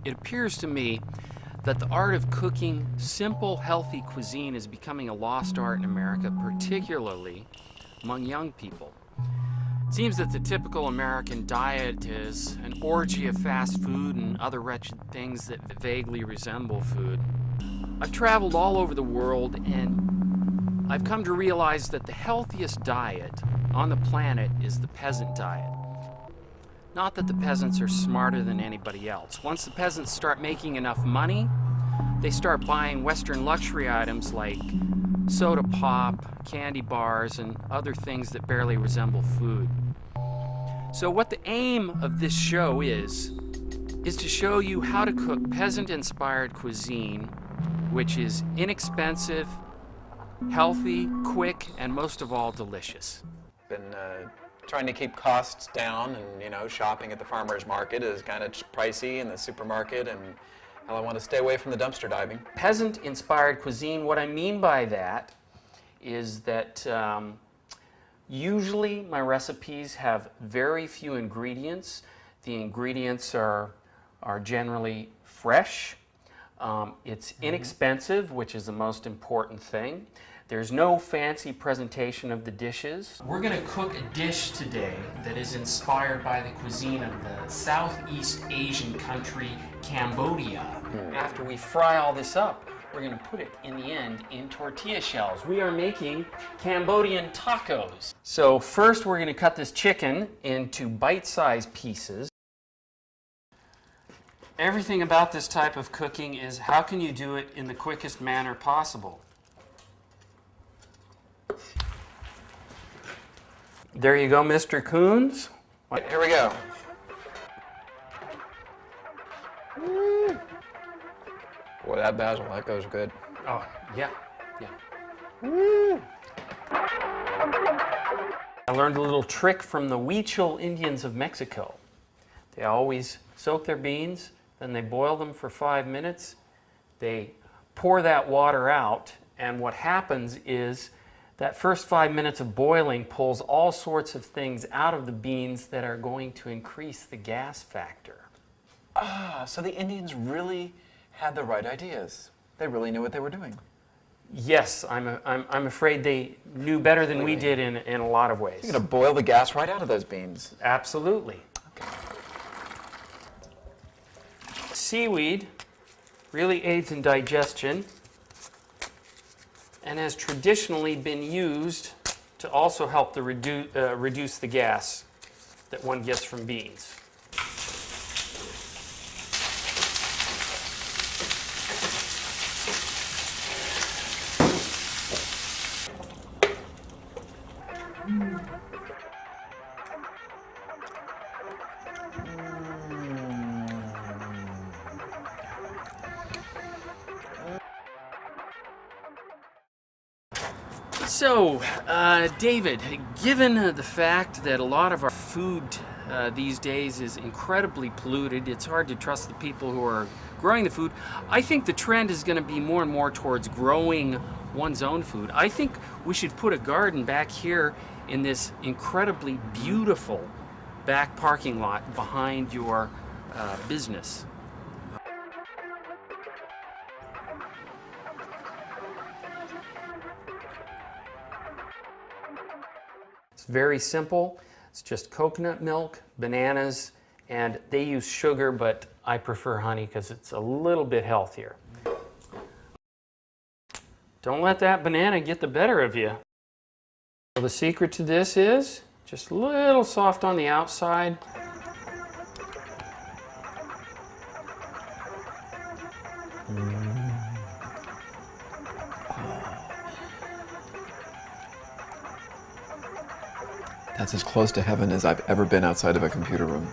It appears to me that the art of cooking simple, healthy cuisine is becoming a lost art in America, particularly among young people. It seems that the typical American diet is an orgy of fast food and other wretched things that vaguely resemble food. I've traveled all over the world, and I've come to realize that the healthiest diet on the planet is the peasant diet. Not that the peasants are smarter than anybody else. Once the peasants start making enough money, they start buying Western luxury items like soda pop, candy bars, and other things that barely resemble food. So what the aim of this show is to show you how to cook peasant-inspired cuisine, which is inexpensive, healthy, quick, and most of all, delicious. Been trying to keep costs down, and shopping at the farmer's market is kind of pricey in the supermarket, and I want to stay away from the dumpster diving. Peasant-inspired cuisine, what I mean by that is that usually my recipes have very few ingredients. The ingredients are generally fresh. It's inexpensive, which is the most important thing. There's no fancy presentation of the dishes. We're going to cook a dish today that is inspired by the cuisine of the Southeast Asian country, Cambodia. After we fry all this up, we're going to put it, in the end, in tortilla shells. We are making Cambodian tacos. So first we're going to cut this chicken into bite-sized pieces. Everything about this type of cooking is how can you do it in the quickest manner possible. There you go, Mr. Coons. Here we go. Boy, that basil, that goes good. Oh, yeah. I learned a little trick from the Huichol Indians of Mexico. They always soak their beans, then they boil them for 5 minutes. They pour that water out, and what happens is that first 5 minutes of boiling pulls all sorts of things out of the beans that are going to increase the gas factor. Ah, so the Indians really had the right ideas. They really knew what they were doing. Yes, I'm afraid they knew better than we did in a lot of ways. You're going to boil the gas right out of those beans. Absolutely. Okay. Seaweed really aids in digestion and has traditionally been used to also help reduce the gas that one gets from beans. So, David, given the fact that a lot of our food these days is incredibly polluted, it's hard to trust the people who are growing the food. I think the trend is going to be more and more towards growing one's own food. I think we should put a garden back here in this incredibly beautiful back parking lot behind your business. It's very simple. It's just coconut milk, bananas, and they use sugar, but I prefer honey because it's a little bit healthier. Don't let that banana get the better of you. So the secret to this is just a little soft on the outside. That's as close to heaven as I've ever been outside of a computer room.